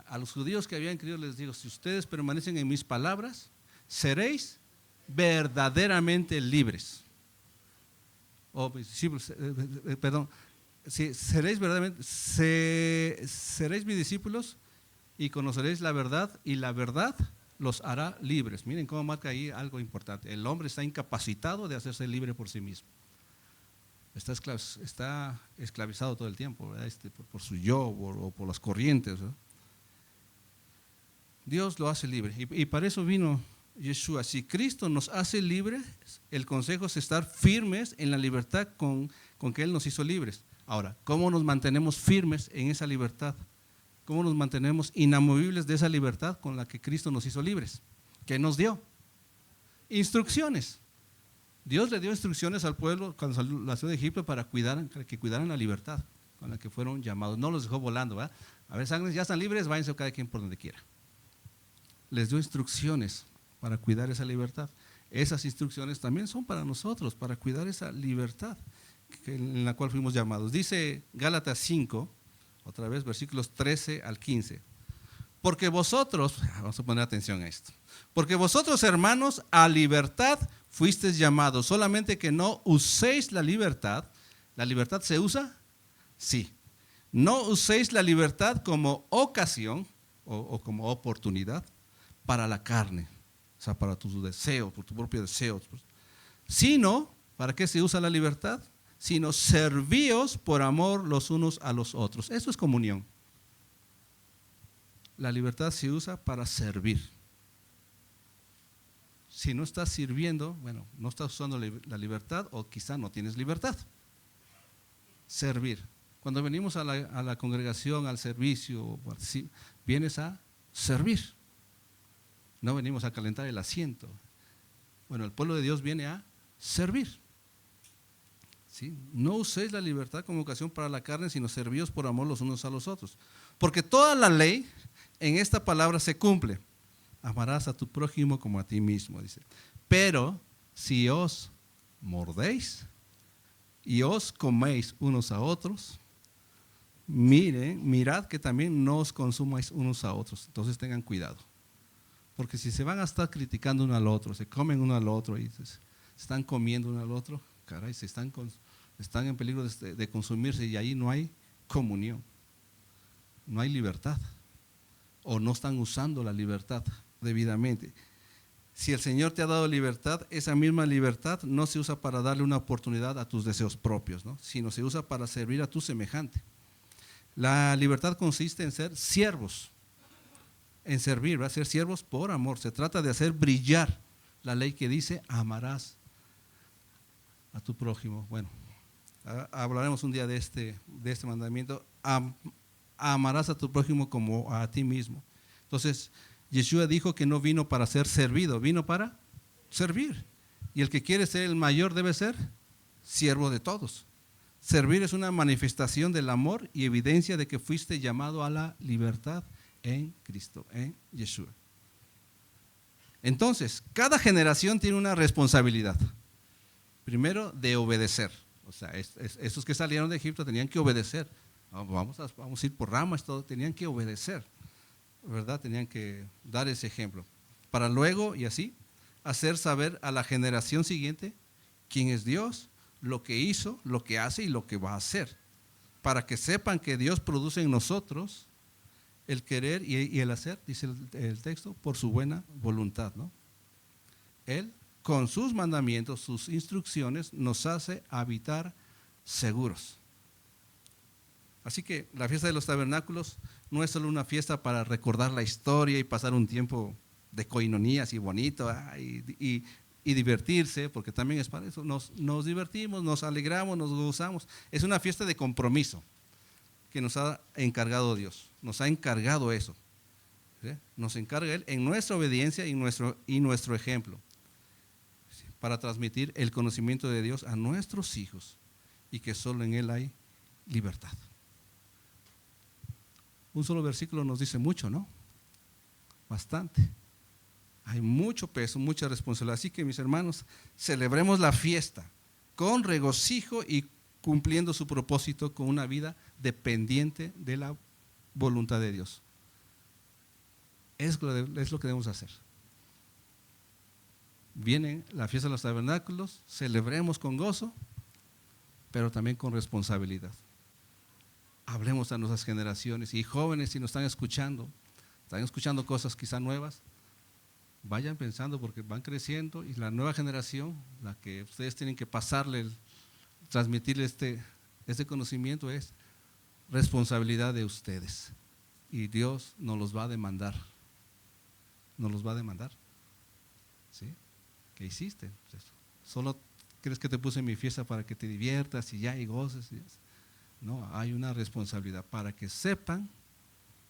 A los judíos que habían creído les digo, si ustedes permanecen en mis palabras, seréis verdaderamente libres. Seréis verdaderamente, seréis mis discípulos y conoceréis la verdad, y la verdad los hará libres. Miren cómo marca ahí algo importante. El hombre está incapacitado de hacerse libre por sí mismo. Está esclavizado todo el tiempo, ¿verdad? Por su yo o por las corrientes, ¿verdad? Dios lo hace libre, y para eso vino Yeshua. Si Cristo nos hace libres, el consejo es estar firmes en la libertad con que Él nos hizo libres. Ahora, ¿cómo nos mantenemos firmes en esa libertad? ¿Cómo nos mantenemos inamovibles de esa libertad con la que Cristo nos hizo libres? ¿Qué nos dio? Instrucciones. Dios le dio instrucciones al pueblo cuando salió de Egipto para que cuidaran la libertad con la que fueron llamados. No los dejó volando, ¿verdad? A ver, ya están libres, váyanse cada quien por donde quiera. Les dio instrucciones para cuidar esa libertad. Esas instrucciones también son para nosotros, para cuidar esa libertad en la cual fuimos llamados. Dice Gálatas 5, otra vez, versículos 13 al 15. Porque vosotros, vamos a poner atención a esto, porque vosotros, hermanos, a libertad fuisteis llamados, solamente que no uséis la libertad. ¿La libertad se usa? Sí. No uséis la libertad como ocasión o como oportunidad para la carne, o sea, para tus deseos, por tu propio deseo, sino, ¿para qué se usa la libertad? Sino servíos por amor los unos a los otros. Eso es comunión. La libertad se usa para servir. Si no estás sirviendo, bueno, no estás usando la libertad, o quizá no tienes libertad. Servir. Cuando venimos a la congregación, al servicio, vienes a servir. No venimos a calentar el asiento. Bueno, el pueblo de Dios viene a servir. ¿Sí? No uséis la libertad como ocasión para la carne, sino servíos por amor los unos a los otros. Porque toda la ley en esta palabra se cumple. Amarás a tu prójimo como a ti mismo, dice. Pero si os mordéis y os coméis unos a otros, mirad que también no os consumáis unos a otros. Entonces tengan cuidado. Porque si se van a estar criticando uno al otro, se comen uno al otro y se están comiendo uno al otro, caray, están en peligro de consumirse, y ahí no hay comunión, no hay libertad, o no están usando la libertad debidamente. Si el Señor te ha dado libertad, esa misma libertad no se usa para darle una oportunidad a tus deseos propios, ¿no? Sino se usa para servir a tu semejante. La libertad consiste en ser siervos, en servir, va a ser siervos por amor. Se trata de hacer brillar la ley que dice: amarás a tu prójimo. Bueno, hablaremos un día de este mandamiento. Amarás a tu prójimo como a ti mismo. Entonces, Yeshua dijo que no vino para ser servido, vino para servir. Y el que quiere ser el mayor debe ser siervo de todos. Servir es una manifestación del amor y evidencia de que fuiste llamado a la libertad en Cristo, en Yeshua. Entonces, cada generación tiene una responsabilidad. Primero, de obedecer. O sea, estos que salieron de Egipto tenían que obedecer. Vamos a ir por ramas, todo, tenían que obedecer, ¿verdad? Tenían que dar ese ejemplo. Para luego, y así, hacer saber a la generación siguiente quién es Dios, lo que hizo, lo que hace y lo que va a hacer. Para que sepan que Dios produce en nosotros el querer y el hacer, dice el texto, por su buena voluntad, ¿no? Él, con sus mandamientos, sus instrucciones, nos hace habitar seguros. Así que la fiesta de los tabernáculos no es solo una fiesta para recordar la historia y pasar un tiempo de coinonías y bonito y divertirse, porque también es para eso. Nos divertimos, nos alegramos, nos gozamos. Es una fiesta de compromiso que nos ha encargado Dios. Nos ha encargado eso. ¿Sí? Nos encarga Él en nuestra obediencia y nuestro ejemplo, ¿sí? Para transmitir el conocimiento de Dios a nuestros hijos y que solo en Él hay libertad. Un solo versículo nos dice mucho, ¿no? Bastante. Hay mucho peso, mucha responsabilidad. Así que, mis hermanos, celebremos la fiesta con regocijo y cumpliendo su propósito con una vida dependiente de la voluntad de Dios. Es lo que debemos hacer. Viene la fiesta de los tabernáculos, celebremos con gozo, pero también con responsabilidad. Hablemos a nuestras generaciones y jóvenes, si nos están escuchando cosas quizá nuevas, vayan pensando porque van creciendo y la nueva generación, la que ustedes tienen que pasarle, transmitirle este conocimiento es responsabilidad de ustedes y Dios nos los va a demandar. ¿Sí? ¿Qué hiciste? Pues solo crees que te puse en mi fiesta para que te diviertas y ya y goces. No, hay una responsabilidad para que sepan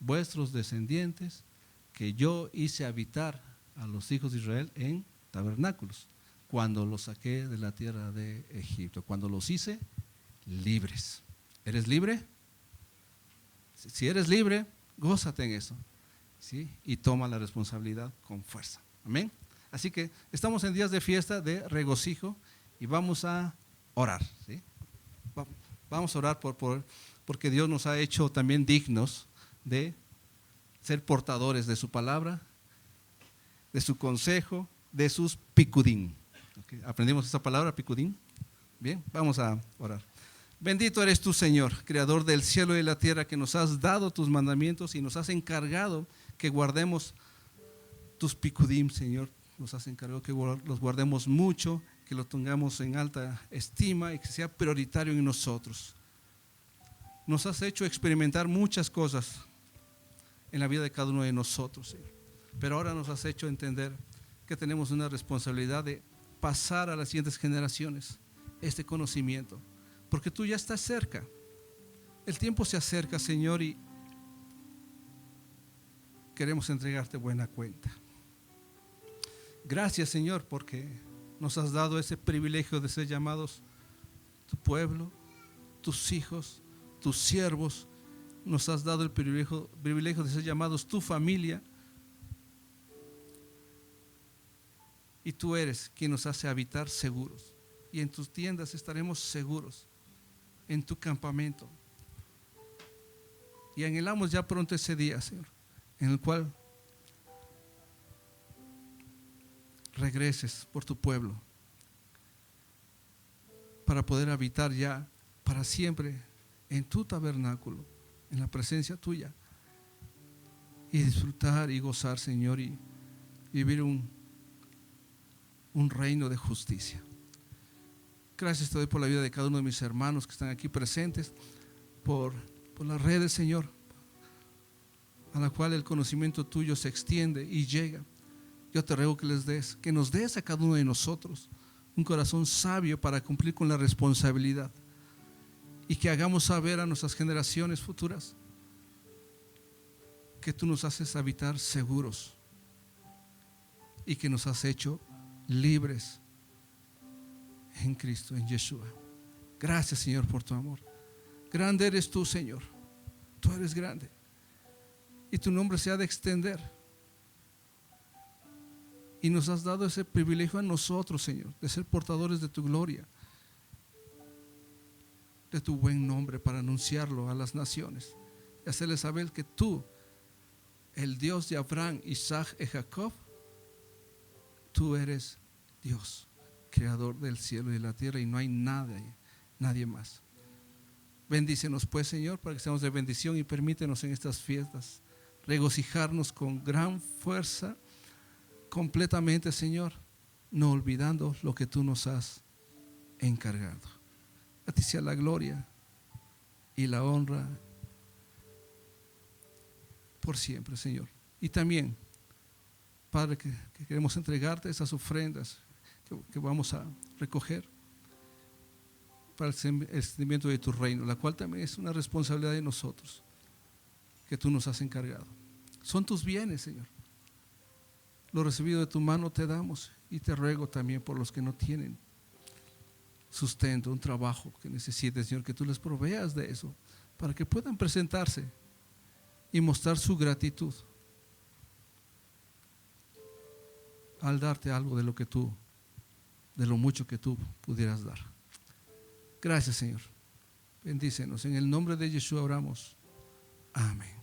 vuestros descendientes que yo hice habitar a los hijos de Israel en tabernáculos cuando los saqué de la tierra de Egipto, cuando los hice libres. ¿Eres libre? Si eres libre, gózate en eso, ¿sí? Y toma la responsabilidad con fuerza. Amén. Así que estamos en días de fiesta, de regocijo y vamos a orar, ¿sí? Vamos a orar porque Dios nos ha hecho también dignos de ser portadores de su palabra, de su consejo, de sus picudín. ¿Okay? ¿Aprendimos esa palabra, picudín? Bien, vamos a orar. Bendito eres tú, Señor, creador del cielo y de la tierra, que nos has dado tus mandamientos y nos has encargado que guardemos tus picudim, Señor. Nos has encargado que los guardemos mucho, que lo tengamos en alta estima y que sea prioritario en nosotros. Nos has hecho experimentar muchas cosas en la vida de cada uno de nosotros, Señor. Pero ahora nos has hecho entender que tenemos una responsabilidad de pasar a las siguientes generaciones este conocimiento, porque tú ya estás cerca. El tiempo se acerca, Señor, y queremos entregarte buena cuenta. Gracias, Señor, porque nos has dado ese privilegio de ser llamados tu pueblo, tus hijos, tus siervos. Nos has dado el privilegio de ser llamados tu familia. Y tú eres quien nos hace habitar seguros. Y en tus tiendas estaremos seguros, en tu campamento. Y anhelamos ya pronto ese día, Señor, en el cual regreses por tu pueblo para poder habitar ya para siempre en tu tabernáculo, en la presencia tuya, y disfrutar y gozar, Señor, y vivir un reino de justicia. Gracias te doy por la vida de cada uno de mis hermanos que están aquí presentes, por las redes, Señor, a la cual el conocimiento tuyo se extiende y llega. Yo te ruego que nos des a cada uno de nosotros un corazón sabio para cumplir con la responsabilidad y que hagamos saber a nuestras generaciones futuras que tú nos haces habitar seguros y que nos has hecho libres en Cristo, en Yeshua. Gracias, Señor, por tu amor. Grande eres tú, Señor. Tú eres grande. Y tu nombre se ha de extender. Y nos has dado ese privilegio a nosotros, Señor, de ser portadores de tu gloria, de tu buen nombre, para anunciarlo a las naciones y hacerles saber que tú, el Dios de Abraham, Isaac y Jacob, tú eres Dios, creador del cielo y de la tierra, y no hay nadie más. Bendícenos pues, Señor, para que seamos de bendición, y permítenos en estas fiestas regocijarnos con gran fuerza, completamente, Señor, no olvidando lo que tú nos has encargado. A ti sea la gloria y la honra por siempre, Señor. Y también, Padre, que queremos entregarte esas ofrendas que vamos a recoger para el extendimiento de tu reino, la cual también es una responsabilidad de nosotros, que tú nos has encargado. Son tus bienes, Señor. Lo recibido de tu mano te damos, y te ruego también por los que no tienen sustento, un trabajo que necesiten, Señor, que tú les proveas de eso, para que puedan presentarse y mostrar su gratitud al darte algo de lo mucho que tú pudieras dar. Gracias, Señor. Bendícenos. En el nombre de Jesús oramos. Amén.